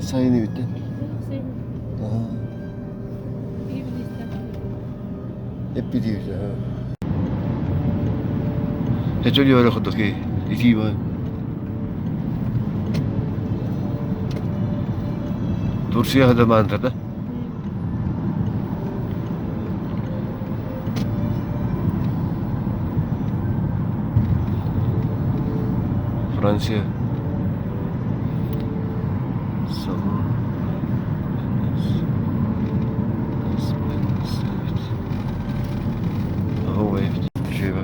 Sen yeni bitti. Aha. Hep bir diyor ya. Hiç öyle öyle kıldık ki. İki var. Tursiya hada mantarda. Fransa. Zaman. هو جيبه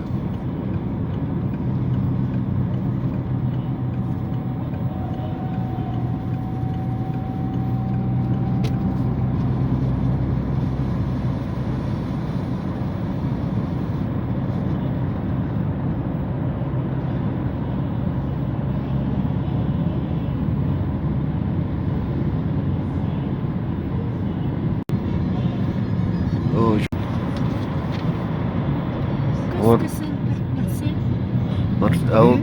أوه هون أو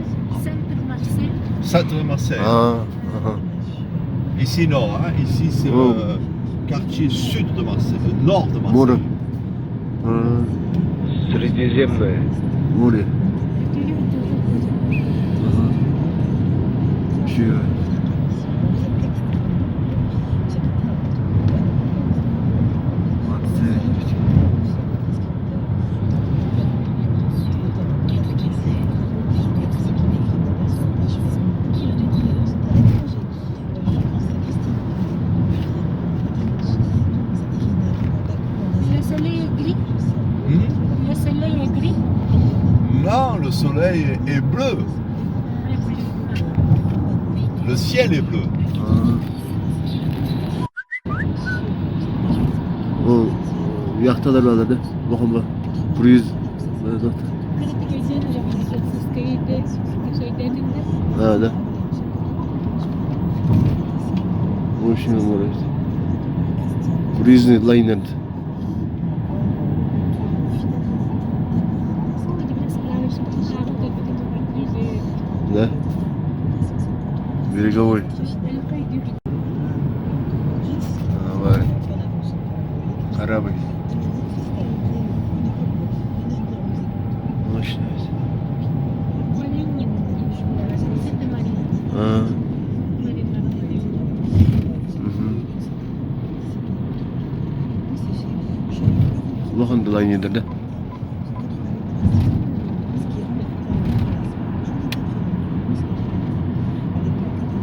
Saint-Marcel. آه Ici non, hein. Ici c'est Oh. le quartier sud de Marseille, nord de Marseille. مورا Sredizemno je. مورا جيبه Le soleil est gris. Hmm? Le soleil est gris. Non, le soleil est bleu. Le ciel est bleu. O yaktalar vardı. Bakın bak. Burayız. Böyle zaten. Kritik geceleri yapıyorsunuz. Köyde şey dediğinde. Ha da. Bu şimdi orası. Burayız ne laynen. Ne? Biri kavay. Ha var. Arabay. Hoş geldin. Ha. Bakın da laynen de.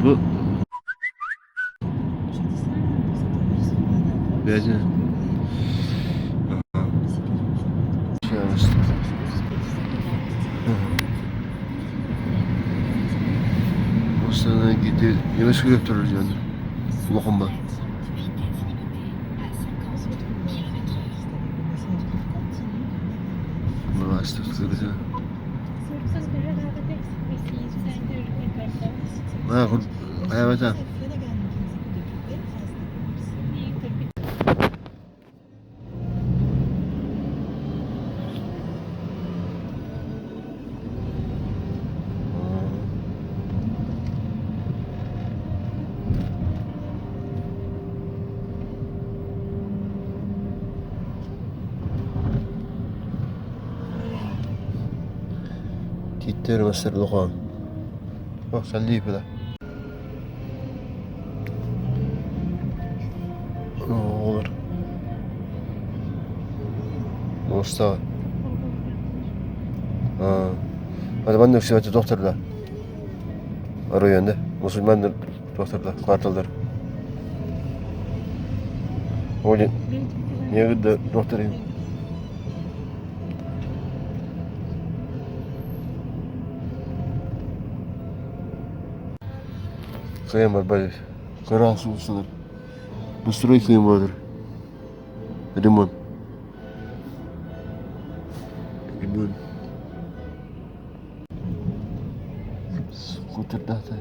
Bu. Bence. Sana gidiyor. Yemek götürürüz yani. Bakın bak. Basta tudo. Ah, evet ha. Gitti mesela lokal. Bak sen değil bile. Olur. Mustafa. Ha. Hadi ben de yükselteceğim doktorla. Arıyor yönde. Musulman doktorla. Kartallar. Oğlum. Niye gitti doktorayım? Kıyım var böyle. Kırası olsalar. Bu sırayı kıyım vardır. Limon. Limon. Skuter dahta.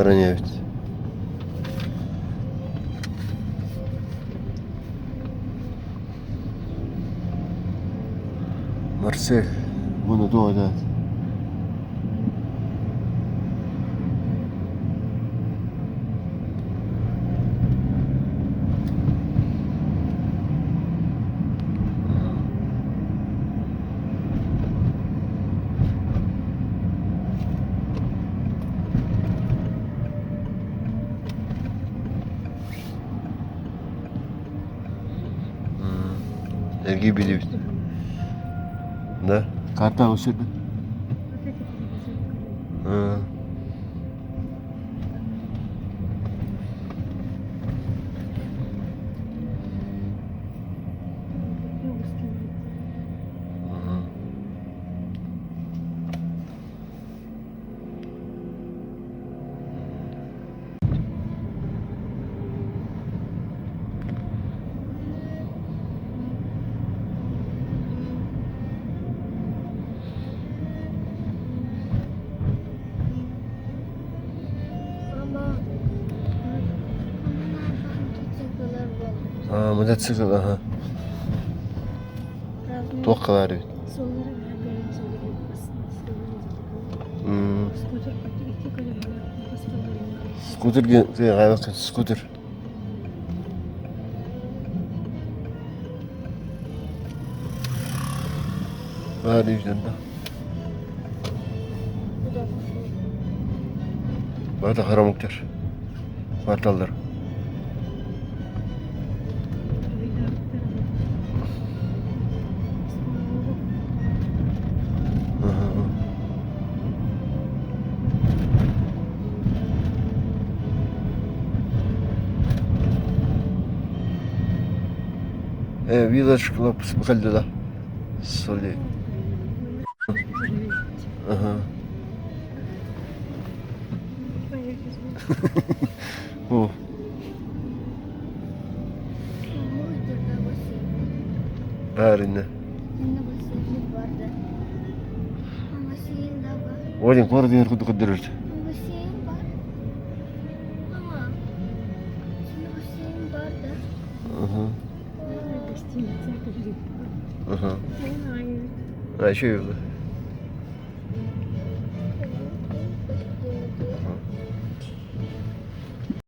Aran evet. Marcel. Bunu doğada. Ergi biliyor. Ne? Kartal usulü. Hı. Ha, motosiklet aha. Tokkalar evet. Skuter gel bakın skuter. Var yüzden de. Var da karamuklar. Kartallar. Village Club محل ده صلي اها هو بارنا وين قرد يركض قدرت اها اها شوف